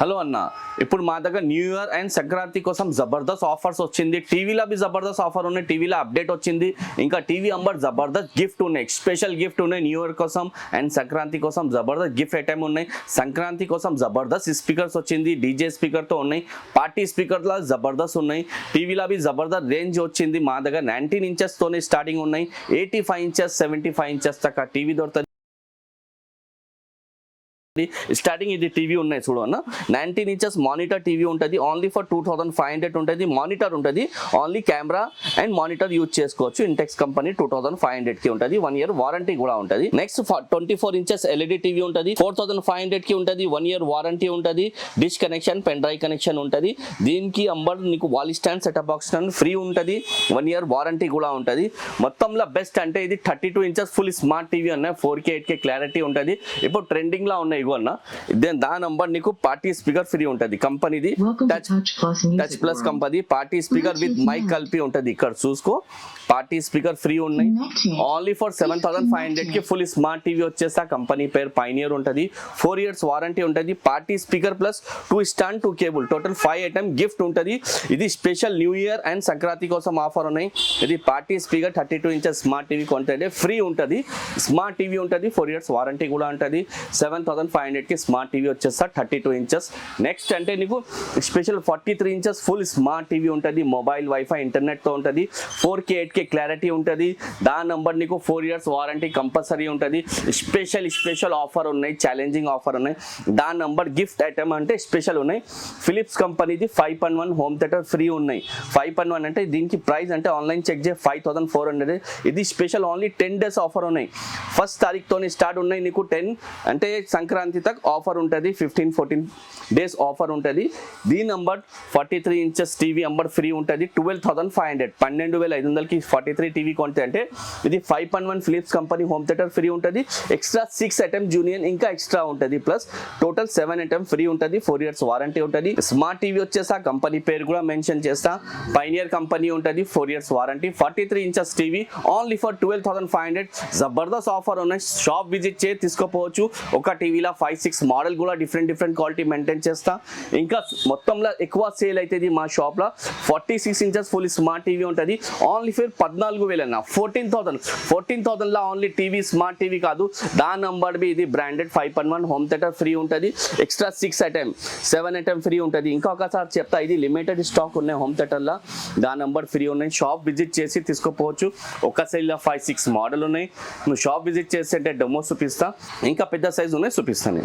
Hello అన్న, ఇప్పుడు మా దగ్గర న్యూ ఇయర్ అండ్ సంక్రాంతి కోసం జబర్దస్త్ ఆఫర్స్ వచ్చింది. టీవీలో బి జబర్దస్త్ ఆఫర్ ఉన్నాయి, టీవీలో అప్డేట్ వచ్చింది. ఇంకా టీవీ అంబర్ జబర్దస్త్ గిఫ్ట్ ఉన్నాయి, స్పెషల్ గిఫ్ట్ ఉన్నాయి న్యూ ఇయర్ కోసం అండ్ సంక్రాంతి కోసం జబర్దస్త్ గిఫ్ట్ ఐటమ్ ఉన్నాయి. సంక్రాంతి కోసం జబర్దస్త్ స్పీకర్స్ వచ్చింది, డీజే స్పీకర్తో ఉన్నాయి, పార్టీ స్పీకర్లో జబర్దస్త్ ఉన్నాయి. టీవీలో బి జబర్దస్త్ రేంజ్ వచ్చింది. మా దగ్గర 19 ఇంచెస్తోనే స్టార్టింగ్ ఉన్నాయి, 85 ఇంచెస్ 75 ఇంచెస్ దాకా టీవీ దొరుకుతుంది. స్టార్టింగ్ ఇది టీవీ ఉన్నాయి చూడు అన్న, 19 ఇంచెస్ మానిటర్ టీవీ ఉంటుంది, ఓన్లీ ఫర్ 2500 ఉంటుంది. మానిటర్ ఉంటుంది, only camera and monitor use చేసుకోవచ్చు. ఇంటెక్స్ కంపెనీ 2500కి ఉంటుంది, 1 ఇయర్ వారంటీ కూడా ఉంటుంది. నెక్స్ట్ 24 ఇంచెస్ ఎల్ఈడి టీవీ ఉంటుంది, 4500కి ఉంటుంది, 1 ఇయర్ వారంటీ ఉంటుంది. Dish connection, pen drive connection ఉంటుంది. దీనికి అంబర్ నీకు wall stand, setup box stand free ఉంటుంది, 1 ఇయర్ వారంటీ కూడా ఉంటుంది. మొత్తంలో బెస్ట్ అంటే ఇది 32 ఇంచెస్ ఫుల్ స్మార్ట్ టీవీ అన్న, 4K 8K క్లారిటీ ఉంటుంది. ఇప్పుడు ట్రెండింగ్ లా ఉన్నాయి అన్న. దాని నంబర్ నీకు పార్టీ స్పీకర్ ఫ్రీ ఉంటుంది. కంపెనీది touch plus company party speaker with mic కలిపి ఉంటుంది. ఇక్కడ చూసుకో, పార్టీ స్పీకర్ ఫ్రీ ఉన్నాయి, ఓన్లీ ఫర్ 7500కి ఫుల్ స్మార్ట్ టీవీ వచ్చేస్తా. కంపెనీ పేరు పైనియర్ ఉంటుంది, 4 ఇయర్స్ వారంటీ ఉంటుంది. Party speaker plus 2 stand 2 cable total 5 item gift ఉంటుంది. ఇది special new year and Sankranti కోసం ఆఫర్ ఉన్నాయి. ఇది party speaker 32 inches smart TV కొంటే ఫ్రీ ఉంటుంది. స్మార్ట్ టీవీ ఉంటుంది, 4 ఇయర్స్ వారంటీ కూడా ఉంటుంది. 7500కి స్మార్ట్ టీవీ వచ్చేస్తా, 32 ఇంచెస్. నెక్స్ట్ అంటే నీకు special 43 inches full smart TV ఉంటుంది, మొబైల్ వైఫై ఇంటర్నెట్తో ఉంటుంది, 4K 8K క్లారిటీ ఉంటుంది. దాని నంబర్ నీకు 4 ఇయర్స్ వారంటీ కంపల్సరీ ఉంటుంది. స్పెషల్ ఆఫర్ ఉన్నాయి, ఛాలెంజింగ్ ఆఫర్ ఉన్నాయి. దాని నంబర్ గిఫ్ట్ ఐటమ్ అంటే స్పెషల్ ఉన్నాయి. ఫిలిప్స్ కంపెనీది 5.1 హోమ్ థియేటర్ ఫ్రీ ఉన్నాయి. 5.1 అంటే దీనికి ప్రైస్ అంటే ఆన్లైన్ చెక్ చేయ 5400. ఇది స్పెషల్ ఓన్లీ 10 డేస్ ఆఫర్ ఉన్నాయి. 1st తారీఖుతో స్టార్ట్ ఉన్నాయి. నీకు 10 అంటే సంక్రాంతి తక్ ఆఫర్ ఉంటుంది, 15-14 డేస్ ఆఫర్ ఉంటుంది. దీని number 43 inches TV number free ఉంటుంది, 12,500 12500కి 43 టీవీ కొంటే అంటే ఇది 5.1 Philips company home theatre free ఉంటుంది. ఎక్స్ట్రా 6 ఐటమ్ జూనియర్ ఇంకా ఎక్స్ట్రా ఉంటుంది, ప్లస్ టోటల్ 7 ఐటమ్ ఫ్రీ ఉంటుంది. 4 ఇయర్స్ వారంటీ ఉంటుంది. స్మార్ట్ టీవీ వచ్చేసా, కంపెనీ పేరు కూడా మెన్షన్ చేస్తా, పైనియర్ కంపెనీ ఉంటుంది, 4 years warranty. 43 inches TV only for 12,500. జబర్దస్త్ ఆఫర్ ఉన్నాయి, షాప్ విజిట్ చేసి తీసుకోపోవచ్చు. ఒక టీవీలో 5-6 మోడల్ కూడా డిఫరెంట్ క్వాలిటీ మెయింటైన్ చేస్తా. ఇంకా మొత్తంలో ఎక్కువ సేల్ అవుతుంది మా షాప్లో. 46 ఇంచెస్ ఫుల్ స్మార్ట్ టీవీ ఉంటుంది, ఓన్లీ ఫర్ 14,000 అన్న, 14,000లో ఓన్లీ టీవీ స్మార్ట్ టీవీ కాదు. దాని నంబర్ బి ఇది బ్రాండెడ్ 5.1 హోమ్ థియేటర్ ఫ్రీ ఉంటుంది. ఎక్స్ట్రా 6 ఐటమ్ 7 ఐటమ్ ఫ్రీ ఉంటుంది. ఇంకొకసారి చెప్తా, ఇది లిమిటెడ్ స్టాక్ ఉన్నాయి హోమ్ థియేటర్లో. దాని నంబర్ ఫ్రీ ఉన్నాయి. షాప్ విజిట్ చేసి తీసుకోపోవచ్చు. ఒక సైడ్లో 5-6 మోడల్ ఉన్నాయి. నువ్వు షాప్ విజిట్ చేస్తే డెమో చూపిస్తా, ఇంకా పెద్ద సైజు ఉన్నాయి చూపిస్తాను.